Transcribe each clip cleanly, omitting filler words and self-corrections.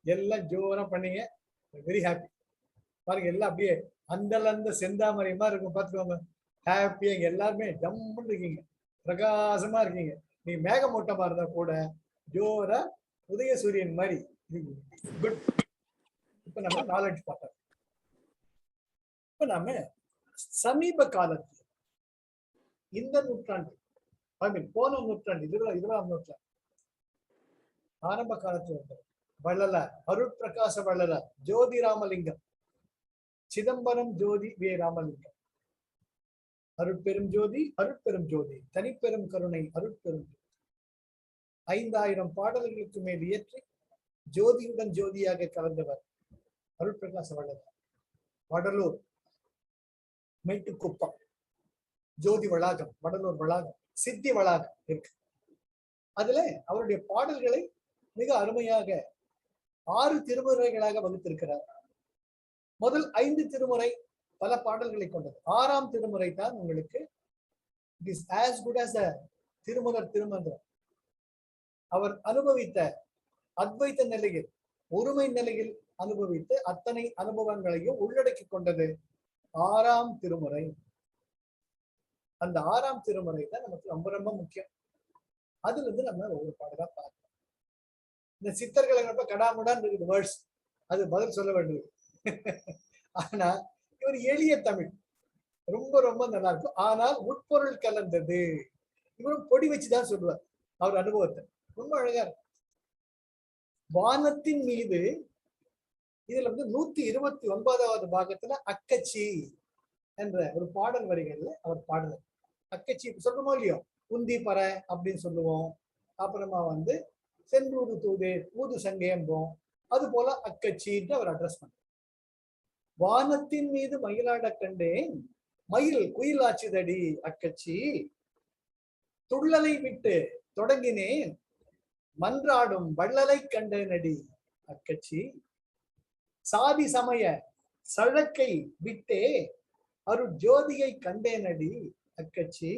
எல்லாம் ஜோரா பண்ணீங்க. Very happy. பாருங்க எல்லாம் அப்படியே அந்த செந்தாமரை மாதிரி இருக்கும் பார்த்துக்கோங்க. ஹாப்பியா இங்க எல்லாருமே ஜம்முன்னு இருக்கீங்க, பிரகாசமா இருக்கீங்க. நீ மேகமூட்டமா இருந்தா கூட ஜோரா உதய சூரியன் மாதிரி. குட். இப்ப நம்ம நாலேஜ் பார்த்தோம். இப்ப நாம சமீப காலத்தில் இந்த நூற்றாண்டு, போன நூற்றாண்டு, 20ஆம் நூற்றாண்டு ஆரம்ப காலத்தில் வந்தது வள்ளலார், அருட்பிரகாச வள்ளலார், ஜோதி ராமலிங்கம், சிதம்பரம் ஜோதி வே ராமலிங்கம், அருட்பெரும் ஜோதி, அருட்பெரும் ஜோதி, தனிப்பெரும் கருணை, அருட்பெரும் ஜோதி, 5000 பாடல்களுக்கு மேல் இயற்றி ஜோதியுடன் ஜோதியாக கலந்தவர் அருட்பிரகாச வள்ளலார். வடலூர் மேட்டுக்குப்பம் ஜோதி வளாகம், வடலூர் வளாகம், சித்தி வளாகம் இருக்கு. அதுல அவருடைய பாடல்களை மிக அருமையாக 6 திருமுறைகளாக வகுத்திருக்கிறார். முதல் 5 திருமுறை பல பாடல்களை கொண்டது. 6ஆம் திருமுறை தான் உங்களுக்கு it is as good as a திருமலர் திருமந்திரம். அவர் அனுபவித்த அத்வைத்த நிலையில், ஒருமை நிலையில் அனுபவித்த அத்தனை அனுபவங்களையும் உள்ளடக்கி கொண்டது 6ஆம் திருமுறை. அந்த 6ஆம் திருமுறை தான் நமக்கு ரொம்ப ரொம்ப முக்கியம். அதுல இருந்து நம்ம ஒவ்வொரு பாடலா பார்க்கலாம். இந்த சித்தர்களை கடாமுடான் இருக்குது வேர்ட்ஸ், அது பதில் சொல்ல வேண்டியது. ஆனா இவர் எளிய தமிழ் ரொம்ப ரொம்ப நல்லா இருக்கும். ஆனால் உட்பொருள் கலந்தது. இவரும் பொடி வச்சுதான் சொல்லுவார் அவர் அனுபவத்தை. ரொம்ப அழகா இருக்கும். வானத்தின் மீது இதுல 129வது பாகத்துல அக்கச்சி என்ற ஒரு பாடல் வரிகள்ல அவர் பாடல். அக்கச்சி சொல்றோமோ இல்லையோ, உந்தி பற அப்படின்னு சொல்லுவோம். அப்புறமா சென்றூடு தூது, ஊது சங்கேம்போம். அது போல அக்கச்சின்னு அவர் அட்ரஸ் பண்ண. வானத்தின் மீது மயிலாட கண்டேன், மயில் குயிலாச்சுதடி அக்கச்சி, துள்ளலை விட்டு தொடங்கினேன், மன்றாடும் வள்ளலை கண்டனடி அக்கச்சி, சாதி சமய சழக்கை விட்டே அருட்ஜோதியை கண்டேனடி அக்கச்சி,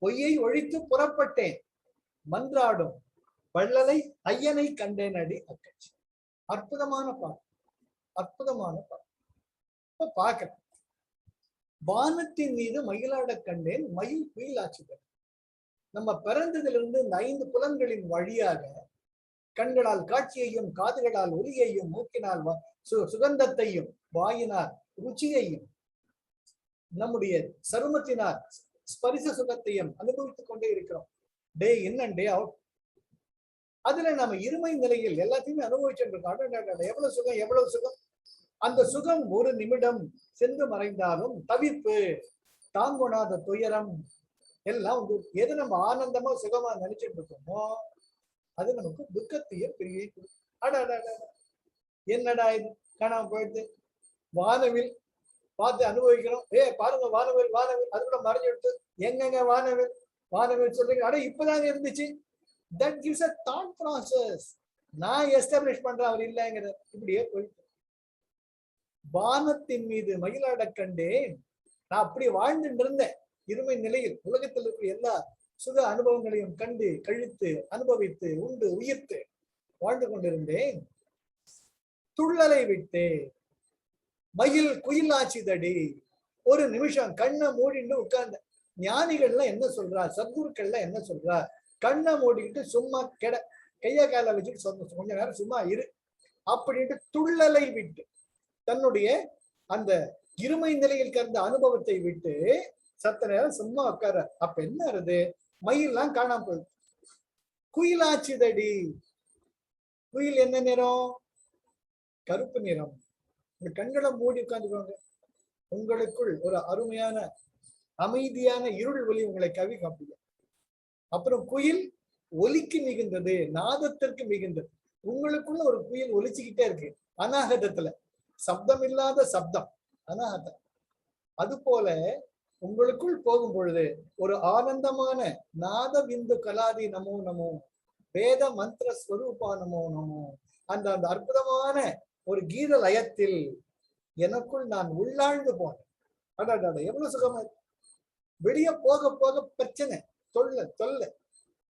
பொய்யை ஒழித்து புறப்பட்டேன், மன்றாடும் வள்ளலை ஐயனை கண்டேனடி அக்கச்சி. அற்புதமான பாட்டு, அற்புதமான பாட்டு. இப்ப பார்க்க, வானத்தின் மீது மயிலாட கண்டேன், மயில் குயிலாச்சுதடி. நம்ம பிறந்ததிலிருந்து இந்த 5 புலன்களின் வழியாக கண்களால் காட்சியையும், காதுகளால் ஒலியையும், மூக்கினால் சுகந்தத்தையும், வாயினால் ருச்சியையும், நம்முடைய சருமத்தினால் ஸ்பரிச சுகத்தையும் அனுபவித்துக் கொண்டே இருக்கிறோம். டே இன் அண்ட் டே அவுட். அதுல நம்ம இருமை நிலையில் எல்லாத்தையுமே அனுபவிச்சுட்டு இருக்கோம். எவ்வளவு சுகம், எவ்வளவு சுகம். அந்த சுகம் ஒரு நிமிடம் சென்று மறைந்தாலும் தவிப்பு, தாங்கொணாத துயரம் எல்லாம் எது நம்ம ஆனந்தமா சுகமா நினைச்சிட்டு இருக்கோமோ அது நமக்கு துக்கத்தையும் பெரிய. என்னடா இது காணாம போயிடுது. வானவில் பார்த்து அனுபவிக்கிறோம். பாருங்க வானவில், வானவில், அது கூட மறைஞ்சு எடுத்து எங்கெங்க வானவில், வானவில் சொல்றீங்க. இப்பதாங்க இருந்துச்சு. That gives a thought process. நான் எஸ்டாப்ளிஷ் பண்றேன், அவர் இல்லைங்கிற. இப்படியே போயிட்டு வானத்தின் மீது மயிலாட கண்டேன். நான் அப்படி வாழ்ந்துட்டு இருந்தேன் இருமை நிலையில். உலகத்தில் இருக்கிற எல்லா சுக அனுபவங்களையும் கண்டு கழித்து அனுபவித்து உண்டு உயிர்த்து வாழ்ந்து கொண்டிருந்தேன். துள்ளலை விட்டு மயில் குயிலாச்சுதடி. ஒரு நிமிஷம் கண்ணை மூடிட்டு உட்கார்ந்த. ஞானிகள்லாம் என்ன சொல்றா, சத்குருக்கள்லாம் என்ன சொல்றா, கண்ணை மூடிக்கிட்டு சும்மா கைய கால வச்சுட்டு கொஞ்ச நேரம் சும்மா இரு அப்படின்ட்டு துள்ளலை விட்டு தன்னுடைய அந்த இருமை நிலையில் கறந்த அனுபவத்தை விட்டு சத்த நேரம் சும்மா உட்கார. அப்ப என்ன ஆறுது, மயில்லாம் காணாம போகுது. குயிலாச்சுதடி. குயில் என்ன நிறம்? கருப்பு நிறம். இந்த கண்களை மூடி உட்கார்ந்துக்கோங்க. உங்களுக்குள் ஒரு அருமையான அமைதியான இருள் ஒளி உங்களை கவி காப்பீங்க. அப்புறம் குயில் ஒலிக்கு மிகுந்தது, நாதத்திற்கு மிகுந்தது. உங்களுக்குள்ள ஒரு குயில் ஒலிச்சுக்கிட்டே இருக்கு அநாகதத்துல, சப்தம் இல்லாத சப்தம் அநாகதம். அது போல உங்களுக்குள் போகும் பொழுது ஒரு ஆனந்தமான நாத பிந்து கலாதி நமோ நமோ, வேத மந்திர ஸ்வரூபா நமோ நமோ, அந்த அந்த அற்புதமான ஒரு கீத லயத்தில் எனக்குள் நான் உள்ளாழ்ந்து போனேன். அடாடா எவ்வளவு சுகமா. வெளியே போக போக பிரச்சனை, தொல்லை.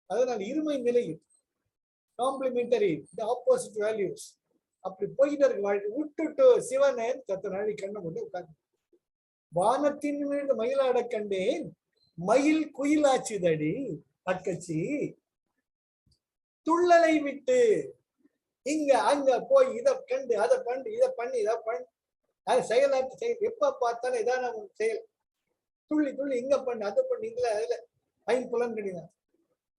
அதனால் இருமை நிலையில் காம்ப்ளிமெண்டரி, தி ஆப்போசிட் வேல்யூஸ். அப்படி போய்கிட்டே இருக்கு வாழ்க்கை. விட்டுட்டு சிவனே சத்த நாளை கண்ணை கொண்டு உட்கார்ந்து, வானத்தின் மீது மயிலாட கண்டேன், மயில் குயிலாச்சுதடி அக்கச்சி, துள்ளலை விட்டு இங்க அங்க போய் இதை கண்டு அதை பண்ணு இதை பண்ணி இதை பண்ணு, அது செயலாற்று செயல். எப்ப பார்த்தாலும் இதான செயல். துள்ளி துள்ளி இங்க பண்ணு அதை பண்ணு, இதுல அதுல ஐம்புலன் கிடையாது.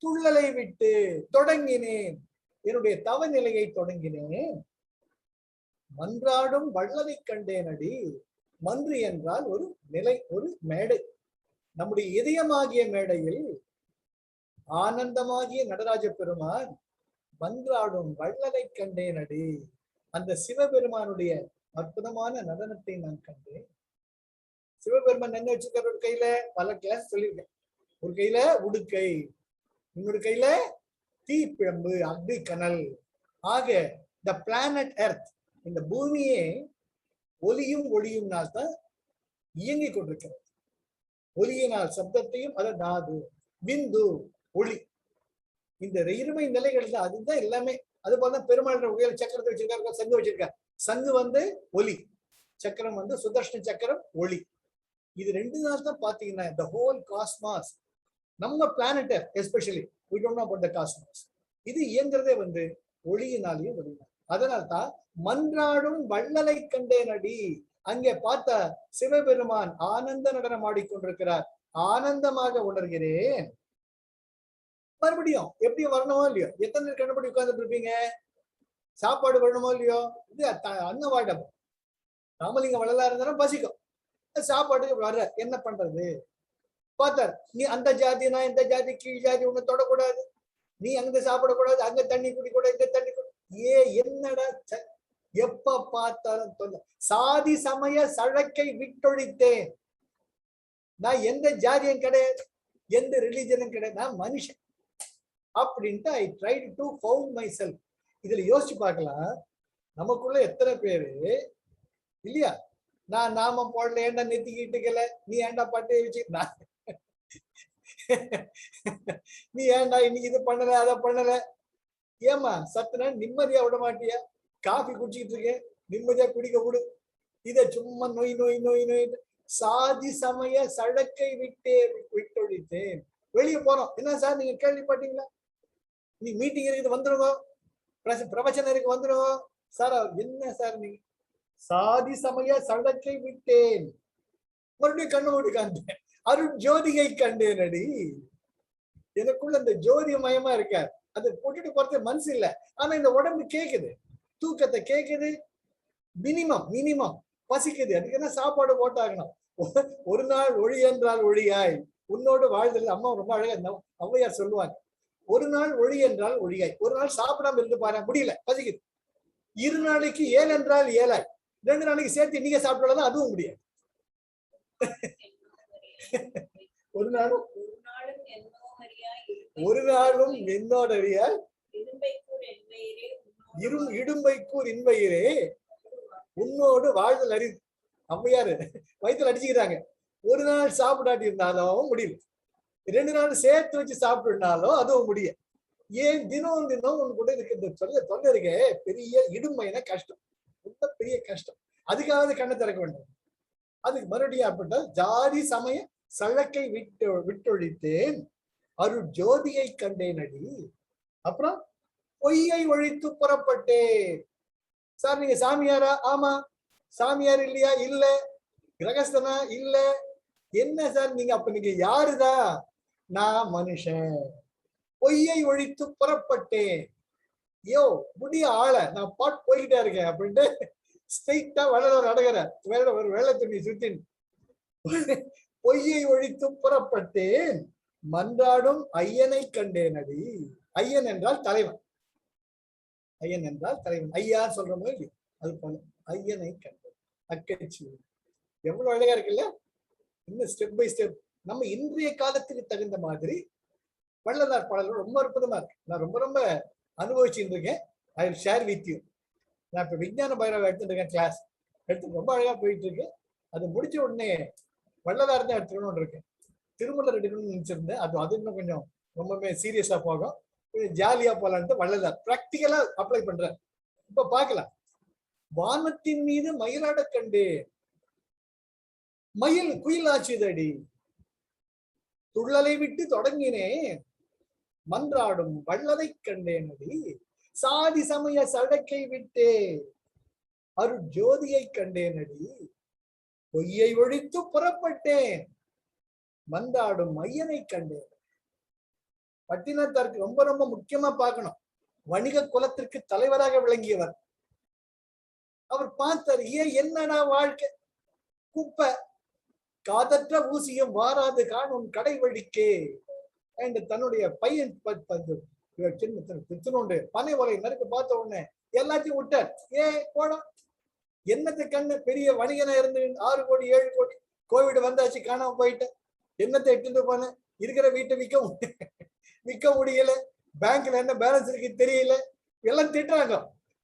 துள்ளலை விட்டு தொடங்கினேன், என்னுடைய தவநிலையை தொடங்கினேன். மன்றாடும் வள்ளலை கண்டேனடி. மன்று என்றால் ஒரு நிலை, ஒரு மேடை. நம்முடைய இதயமாகிய மேடையில் ஆனந்தமாகிய நடராஜ பெருமான் மன்றாடும் வள்ளலை கண்டேனடி. அந்த சிவபெருமானுடைய அற்புதமான நடனத்தை நான் கண்டேன். சிவபெருமான் என்ன வச்சிருக்காரு? ஒரு கையில பல கிளாஸ் சொல்லியிருக்கேன். ஒரு கையில உடுக்கை, இன்னொரு கையில தீப்பிழம்பு, அக்னி கனல். ஆக த பிளானட் எர்த், இந்த பூமியே ஒலியும் ஒளியும்னால் தான் இயங்கிக் கொண்டிருக்கிறது. ஒலியினால் சப்தத்தையும், அதை தாது, பிந்து, ஒளி, இந்த இருமை நிலைகள் தான். அதுதான் எல்லாமே. அது போலதான் பெருமாள் உயர் சக்கரத்தை வச்சிருக்காரு, சங்கு வச்சிருக்காரு. சங்கு ஒலி, சக்கரம் சுதர்ஷன சக்கரம் ஒளி. இது ரெண்டு நாள் தான் பாத்தீங்கன்னா the whole cosmos, நம்ம planet especially we don't know about the cosmos, இது இயங்குறதே ஒளியினாலையும் ஒளியினால். அதனால்தான் மன்றாடும் வள்ளலை கண்டேனடி. அங்கே பார்த்த சிவபெருமான் ஆனந்த நடனம் ஆடிக்கொண்டிருக்கிறார். ஆனந்தமாக உணர்கிறேன். மறுபடியும் எப்படி வரணுமோ இல்லையோ, எத்தனை நேரம் கண்டுபடி உட்கார்ந்துட்டு இருப்பீங்க? சாப்பாடு வரணுமோ இல்லையோ, இது அன்னவாடம். ராமலிங்க வள்ளலா இருந்தாலும் பசிக்கும், சாப்பாட்டுக்கு வர்ற என்ன பண்றது? பார்த்தார், நீ அந்த ஜாதினா இந்த ஜாதி கீழ் ஜாதி ஒண்ணு தொடக்கூடாது, நீ அங்க சாப்பிடக்கூடாது, அங்க தண்ணி குடிக்கூடாது, இங்க தண்ணி குடி. என்னடா எப்ப பார்த்தாலும் சொல்ல, சாதி சமய சழக்கை விட்டொழித்தேன். நான் எந்த ஜாதியும் கிடையாது, எந்த ரிலிஜனும் கிடையாது, நான் மனுஷன் அப்படின்ட்டு I tried to found myself. இதுல யோசிச்சு பார்க்கலாம், நமக்குள்ள எத்தனை பேரு இல்லையா? நான் நாமம் போடல, ஏண்டா நெத்திக்கிட்டுக்கல, நீ ஏண்டா பட்டை வச்சு, நீ ஏண்டா இன்னைக்கு இது பண்ணல அதை பண்ணல. ஏமா சத்துனா நிம்மதியா விட மாட்டியா? காஃபி குடிச்சிட்டு இருக்கேன், நிம்மதியா குடிக்க விடு. இத சும்மா நோய் நோய் நோய் நோய். சாதி சமய சழக்கை விட்டொழித்தேன். வெளியே போறோம், என்ன சார் நீங்க கேள்விப்பட்டீங்களா? நீ மீட்டிங் இருக்குது வந்துருங்க, பிரவச்சனம் இருக்கு வந்துருங்க சார். என்ன சார் நீங்க? சாதி சமய சழக்கை விட்டேன். மறுபடியும் கண்ணு மூடி காந்தேன், அருள் ஜோதிகை கண்டேனடி. எனக்குள்ள இந்த ஜோதி மயமா இருக்கார். அது போட்டுட்டு போறது மனசு இல்ல, ஆனா இந்த உடம்பு கேக்குது, தூக்கத்தை கேக்குது, மினிமம் பசிக்குது. அதுக்கு என்ன சாப்பாடு போட்டாகணும். ஒரு நாள் ஒளி என்றால் ஒளியாய் உன்னோடு வாழ்தல். அம்மா ரொம்ப அழகா ஔவையார் சொல்லுவாங்க, ஒரு நாள் ஒளி என்றால் ஒளியாய். ஒரு நாள் சாப்பிடாம இருந்து பாரு, முடியல, பசிக்குது. 2 நாளைக்கு 7 என்றால் 7ஆய். 2 நாளைக்கு சேர்த்து நீங்க சாப்பிட்டாலும் அதுவும் முடியாது. ஒரு நாளும் என்னோடறியாய் இடும்பைக்கூர் இன்பையிரே உன்னோடு வாழ்தல் அறிந்து. அம்மையாரு வயிற்றுல அடிச்சுக்கிறாங்க. ஒரு நாள் சாப்பிடாட்டி இருந்தாலும் முடியல, 2 நாள் சேர்த்து வச்சு சாப்பிட்டுனாலும் அதுவும் முடியும். ஏன் தினம் ஒண்ணு கூட இருக்கு. இந்த சொல்ல இருக்க பெரிய இடுமைனா கஷ்டம், ரொம்ப பெரிய கஷ்டம். அதுக்காவது கண்ணை திறக்க வேண்டும். அதுக்கு மறுபடியும் அப்படின்ட்டால் ஜாதி சமய சழக்கை விட்டொழித்தேன், அருள் ஜோதியை கண்டேனடி. அப்புறம் பொய்யை ஒழித்து புறப்பட்டேன். சார் நீங்க சாமியாரா? ஆமா. சாமியார் இல்லையா? இல்ல. கிரகஸ்தனா? இல்ல. என்ன சார் நீங்க? அப்ப நீங்க யாருதான்? நான் மனுஷன். பொய்யை ஒழித்து புறப்பட்டேன். யோ முடிய ஆள நான் பாட்டு போய்கிட்டே இருக்கேன் அப்படின்ட்டு ஸ்ட்ரெயிட்டா வளர நடக்கிற ஒரு வேலை துணி சுத்தின் பொய்யை ஒழித்து புறப்பட்டேன், மன்றாடும் ஐயனை கண்டேனடி. ஐயன் என்றால் தலைவன், ஐயன் என்றால் தலைவன். ஐயா சொல்ற மாதிரி அது போல ஐயனை கண்டேன் அக்கச்சி. எவ்வளவு அழகா இருக்குல்ல? இன்னும் ஸ்டெப் பை ஸ்டெப் நம்ம இன்றைய காலத்துக்கு தகுந்த மாதிரி வள்ளலார் பாடல்கள் ரொம்ப அற்புதமா இருக்கு. நான் ரொம்ப அனுபவிச்சுட்டு இருக்கேன். I will share with you. நான் இப்ப விஞ்ஞான பைரவ எடுத்துட்டு இருக்கேன், கிளாஸ் எடுத்து ரொம்ப அழகா போயிட்டு இருக்கு. அது முடிச்ச உடனே வள்ளலார் தான் எடுத்துக்கணும்னு இருக்கேன். திருமலர் எடுக்கணும்னு நினைச்சிருந்தேன். அது இன்னும் கொஞ்சம் ரொம்பவே சீரியஸா போகும். ஜாலியா போலான்ட்டு வள்ளலார் பிராக்டிக்கலா அப்ளை பண்ற. இப்ப பாக்கலாம், வானத்தின் மீது மயிலாட கண்டு மயில் குயிலாச்சுதடி, துள்ளலை விட்டு தொடங்கினேன் மன்றாடும் வள்ளலை கண்டேனடி, சாதி சமய சடக்கை விட்டே அருட்ஜோதியை கண்டேனடி, பொய்யை ஒழித்து புறப்பட்டேன் மன்றாடும் ஐயனை கண்டேன். பட்டினத்தாருக்கு ரொம்ப ரொம்ப முக்கியமா பார்க்கணும், வணிக குலத்திற்கு தலைவராக விளங்கியவர். அவர் பார்த்தார், என்னடா வாழ்க்கை குப்பை, காதற்ற ஊசியும் வாராது காணும் கடை வழிக்கே என்று தன்னுடைய பையன் சின்னோண்டு பனை உலை நறுக்கு பார்த்த உடனே எல்லாத்தையும் விட்டார். போடும் என்னத்தை கண்ணு, பெரிய வணிகனா இருந்து 6 கோடி 7 கோடி, கோவிட் வந்தாச்சு காணாம போயிட்டேன், என்னத்தை எடுத்துட்டு போனேன், இருக்கிற வீட்டை விற்க முடியல, பேங்க்ல என்ன பேலன்ஸ் இருக்கு தெரியல, எல்லாம் திட்டுறாங்க.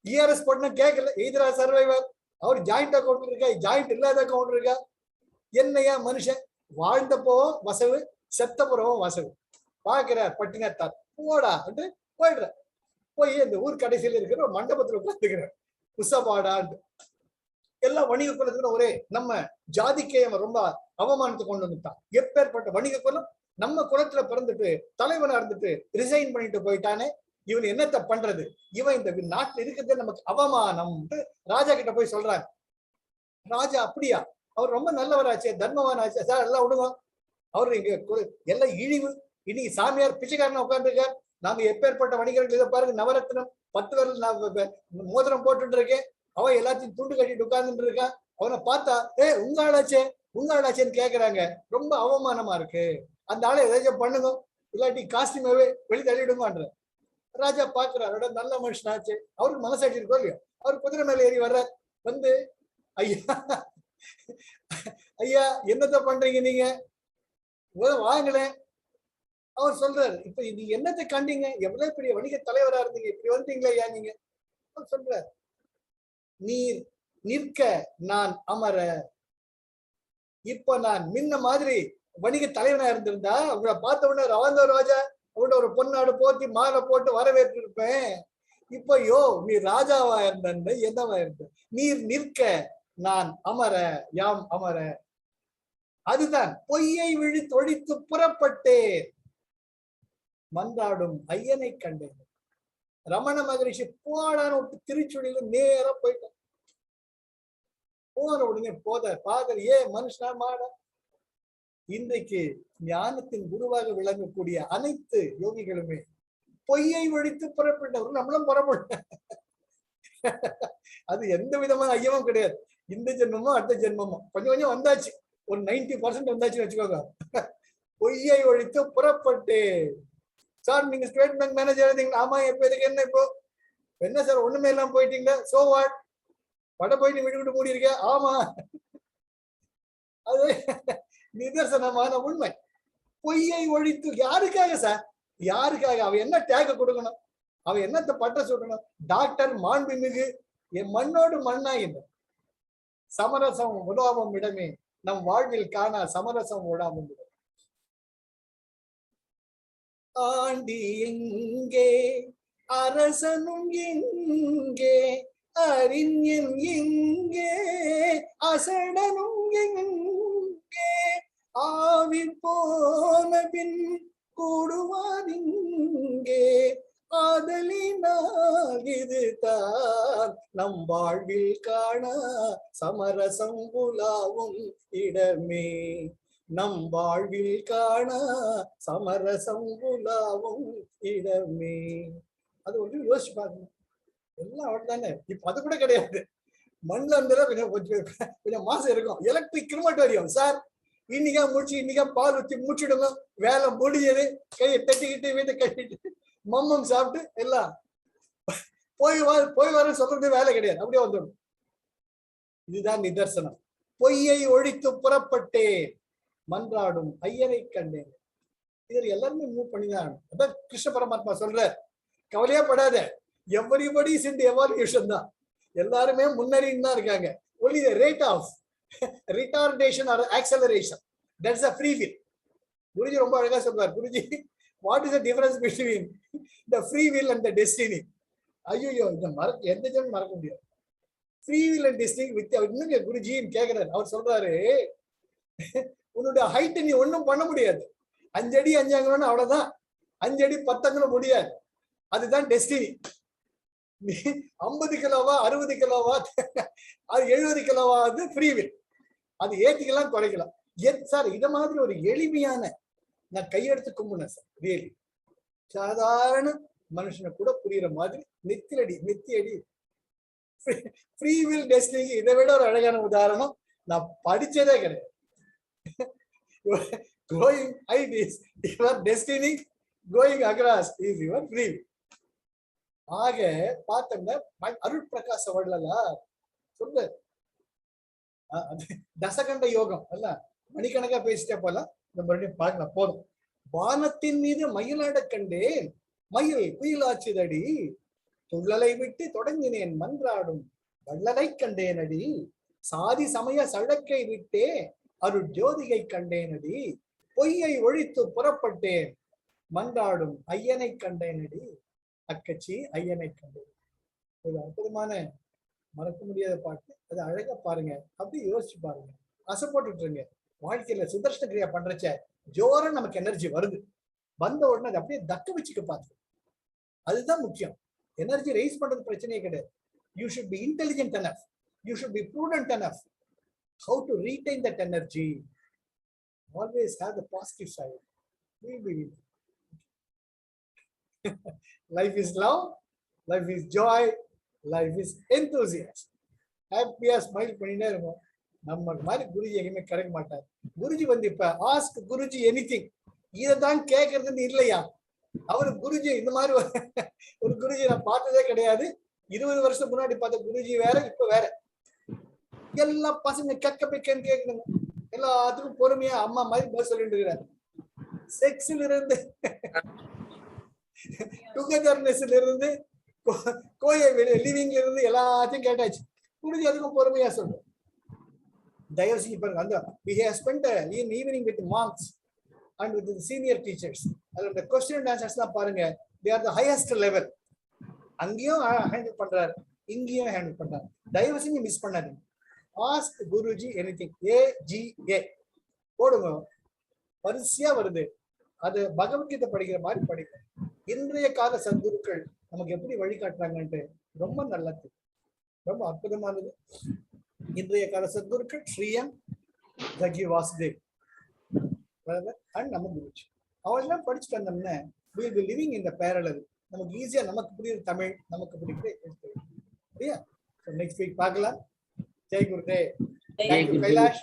இஆர்எஸ் போட்டா கேட்கல, எதிரா சர்வைவர், அவர் ஜாயிண்ட் அக்கௌண்ட் இருக்கா, ஜாயிண்ட் இல்லாத அக்கௌண்ட் இருக்கா, என்னையா மனுஷன், வாழ்ந்தப்போ வசவு செத்தப்புறவும் வசவு பாக்குறார் பட்டினத்தார். போடா என்று போயிடுற, போய் இந்த ஊர் கடைசியில் இருக்கிற ஒரு மண்டபத்துல உட்காந்துக்கிறார். புசபாடான்னு எல்லா வணிக குலத்துக்கும் ஒரே நம்ம ஜாதிக்கே அவன் ரொம்ப அவமானத்தை கொண்டு வந்துட்டான். எப்பேற்பட்ட வணிக குலம், நம்ம குலத்துல பிறந்துட்டு தலைவனா இருந்துட்டு ரிசைன் பண்ணிட்டு போயிட்டானே, இவன் என்னத்தை பண்றது, இவன் இந்த நாட்டுல இருக்கிறது நமக்கு அவமானம் ராஜா கிட்ட போய் சொல்றாங்க. ராஜா அப்படியா, அவர் ரொம்ப நல்லவராச்சே, தர்மவான் ஆச்சே, சார் எல்லாம் விடுவோம், அவரு இங்க எல்லாம் இழிவு, இன்னைக்கு சாமியார் பிச்சைக்காரனா உட்கார்ந்துருக்கார், நாங்க எப்பேற்பட்ட வணிகர்கள், இதை பாருங்க நவரத்னம் 10 விரல் மோதிரம் போட்டுட்டு இருக்கேன், அவன் எல்லாத்தையும் துண்டு கட்டிட்டு உட்கார்ந்துட்டு இருக்கான், அவனை பார்த்தா உங்க ஆளாச்சேன்னு கேக்குறாங்க, ரொம்ப அவமானமா இருக்கு, அந்த ஆளை ஏதாச்சும் பண்ணுங்க, இல்லாட்டி காஸ்டியூமாவே வெளி தள்ளிடுங்கன்ற. ராஜா பாக்குறாரு, நல்ல மனுஷனாச்சு, அவருக்கு மனசாட்சி இருக்கோ இல்லையோ, அவர் குதிரை மேல ஏறி வர்றார், வந்து ஐயா என்னத்தை பண்றீங்க நீங்க, வாங்களேன். அவர் சொல்றாரு, இப்ப நீங்க என்னத்தை கண்டீங்க, எவ்வளவு பெரிய வணிக தலைவரா இருந்தீங்க, இப்படி வந்துட்டீங்களா ஐயா நீங்க. அவர் சொல்றாரு, நீர் நிற்க நான் அமர, இப்ப நான் முன்ன மாதிரி வணிக தலைவனா இருந்திருந்தா உங்களை பார்த்த உடனே ராவந்த ராஜா அவட ஒரு பொன்னாடு போத்தி மாலை போட்டு வரவேற்று இருப்பேன். இப்ப நீ ராஜாவா இருந்த என்னவா இருந்த, நீர் நிற்க நான் அமர யாம் அமர, அதுதான் பொய்யை விழி தொழித்து புறப்பட்டேன் மன்றாடும் ஐயனை கண்டேன். ரமண மகரிஷி போடான்னு விட்டு திருச்சுடியில நேரா போயிட்டான். போன உடனே பாதர் மனுஷனா மாட. இன்றைக்கு ஞானத்தின் குருவாக விளங்கக்கூடிய அனைத்து யோகிகளுமே பொய்யை ஒழித்து புறப்பட்டவர்கள், நம்மளும் புறப்பட்ட. அது எந்த விதமான ஐயமும் கிடையாது. இந்த ஜென்மமோ அடுத்த ஜென்மமோ கொஞ்சம் கொஞ்சம் வந்தாச்சு, ஒரு 90% வந்தாச்சுன்னு வச்சுக்கோங்க. பொய்யை ஒழித்து புறப்பட்டு, சார் நீங்க ஸ்டேட் பேங்க் மேனேஜர் இருந்தீங்களா, ஆமா, எப்ப இதுக்கு என்ன இப்போ என்ன சார் ஒண்ணுமே எல்லாம் போயிட்டீங்களா, சோ வாட், வட போயிட்டு வீடு விட்டு மூடி இருக்க, ஆமா, அது நிதர்சனமான உண்மை. பொய்யை ஒழித்து யாருக்காக சார், யாருக்காக, அவன் என்ன டேக கொடுக்கணும், அவன் என்னத்தை பட்ட சொல்லணும், டாக்டர் மாண்புமிகு என் மண்ணோடு மண்ணா என்ன, சமரசம் உடாவும் இடமே நம் வாழ்வில் காண சமரசம் உடாவும் இடம். ஆண்டி எங்கே அரசனும் எங்கே, அறிஞன் எங்கே அசடனும் எங்கே, ஆவி போன பின் கூடுவாரிங்கே, ஆதலினால் இதுதான் நம் வாழ்வில் காண சமரசம் உலாவும் இடமே, நம் வாழ்வில் காண சமரசம் உலாவும் இடமே. அது ஒன்று யோசிச்சு பார்க்கணும். எல்லாம் அவர்தானே, இப்ப அது கூட கிடையாது. மண்ணில் இருந்தாலும் கொஞ்சம் மாசம் இருக்கும். எலக்ட்ரிக் கிரிமட்டோரியம் சார், இன்னைக்கா முடிச்சு, இன்னைக்கா பால் ஊற்றி முடிச்சிடுங்க, வேலை முடிஞ்சது, கையை தட்டிக்கிட்டு வீட்டை கட்டிட்டு மம்மம் சாப்பிட்டு எல்லாம் போய் வர சொல்றது வேலை கிடையாது, அப்படியே வந்துடும். இதுதான் நிதர்சனம். பொய்யை ஒழித்து புறப்பட்டேன் மன்றாடும் ஐயனை கண்டேன். இதில் எல்லாருமே மூவ் பண்ணிதான். அதான் கிருஷ்ண பரமாத்மா சொல்ற, கவலையே படாத, everybody is in the evaluation தான், எல்லாருமே முன்னேறின்னு தான் இருக்காங்க. only the rate of retardation or acceleration, that's a free will. Guruji ரொம்ப அழகா சொல்றார். Guruji what is the difference between the free will and the destiny? ஐயோ, இந்த எந்த ஜென்மம் மறக்க முடியாது. Free will and destiny with இன்னும் குருஜின்னு கேட்கிறாரு. அவர் சொல்றாரு, உன்னுடைய ஹைட் நீ ஒன்றும் பண்ண முடியாது. 5 அடி 5 அங்குலம் அவ்வளவுதான். 5 அடி 10 அங்குலம் முடியாது. அதுதான் டெஸ்டினி. 50 கிலோவா 60 கிலோவா அது 70 கிலோவா அது ஃப்ரீ வில். அது ஏத்திக்கலாம் குறைக்கலாம். சார் இத மாதிரி ஒரு எளிமையான, நான் கையெடுத்து கும்பினேன் சார். ரியலி சாதாரண மனுஷனை கூட புரியுற மாதிரி நெத்தி அடி ஃப்ரீ வில் டெஸ்டினிக்கு இதை விட ஒரு அழகான உதாரணம் நான் படிச்சதே கிடையாது. Going height is your destiny, going across is your free will. ஆக பார்த்தோம்னா அருள் பிரகாச வள்ளலா சொல்ல தசகண்ட யோகம் அல்ல, மணிக்கணக்கா பேசிட்டே போலாம். இந்த மறுபடியும் பார்க்கலாம் போதும். வானத்தின் மீது மயிலாட கண்டேன், மயில் குயிலாச்சுதடி, துள்ளலை விட்டு தொடங்கினேன் மன்றாடும் வள்ளலை கண்டேனடி, சாதி சமய சழக்கை விட்டே அருள் ஜோதியை கண்டேனடி, பொய்யை ஒழித்து புறப்பட்டேன் மன்றாடும் ஐயனை கண்டேனடி, அக்கச்சி ஐயனை கண்டேன். ஒரு அற்புதமான மறக்க முடியாத பாட்டு. அது அழகா பாருங்க, அப்படி யோசிச்சு பாருங்க, அசைப்பட்டுருங்க. வாழ்க்கையில சுதர்ஷன கிரியா பண்றச்ச ஜோரம் நமக்கு எனர்ஜி வருது, வந்த உடனே அதை அப்படியே தக்க வச்சுக்க பார்த்து, அதுதான் முக்கியம். எனர்ஜி ரைஸ் பண்றது பிரச்சனையே கிடையாது. You should be intelligent enough, you should be prudent enough. How to retain that energy? Always have the positive side. Life is love, life is joy, life is enthusiasm. Happy smile பண்ணிட்டே இருக்கும். நம்ம மாதிரி குருஜி எங்கேயுமே கிடைக்க மாட்டார். குருஜி வந்து இப்ப ask Guruji anything, இதைதான் கேட்கறதுன்னு இல்லையா? அவரு குருஜி இந்த மாதிரி ஒரு குருஜி நான் பார்த்ததே கிடையாது. 20 வருஷம் முன்னாடி பார்த்த குருஜி வேற, இப்ப வேற. எல்லா பசங்க கக்க பிக்கன்னு கேட்கணுங்க, எல்லாத்துக்கும் பொறுமையா அம்மா மாதிரி பதில் சொல்லிட்டு இருக்கிறார். செக்ஸ்ல இருந்து டுகெதர்னஸ்ல இருந்து லிவிங்ல இருந்து எல்லாத்தையும் கேட்டாச்சு. குருஜி அதுக்கும் பொறுமையா சொல்றேன். தயவு செஞ்சு பாருங்க, அந்த we have spent an evening with monks and with the senior teachers. அதுல the question and answers தான் பாருங்க, they are the highest level. அங்கேயும் ஹேண்டில் பண்றாரு, இங்கேயும் ஹேண்டில் பண்றாரு. தயவு செஞ்சு மிஸ் பண்ணாதீங்க. ஆஸ்க் குருஜி எனிதிங், AGA போடுங்க, வரிசையா வருது. அது பகவத்கீதை படிக்கிற மாதிரி படிக்கும். இன்றைய கால சத்குருக்கள் நமக்கு எப்படி வழிகாட்டுறாங்கன்ட்டு ரொம்ப நல்லது, ரொம்ப அற்புதமானது. இன்றைய கால சத்குருக்கள் ஸ்ரீயம் ஜகி வாசுதேவ் அண்ட் நம்ம குருஜி, அவெல்லாம் படிச்சுட்டு வந்தோம்னா we will be living in the parallel. நமக்கு ஈஸியா நமக்கு புரியுற தமிழ், நமக்கு பிடிக்கிற. நெக்ஸ்ட் வீக் பார்க்கலாம். Jai Gurudev. Thank you, Kailash.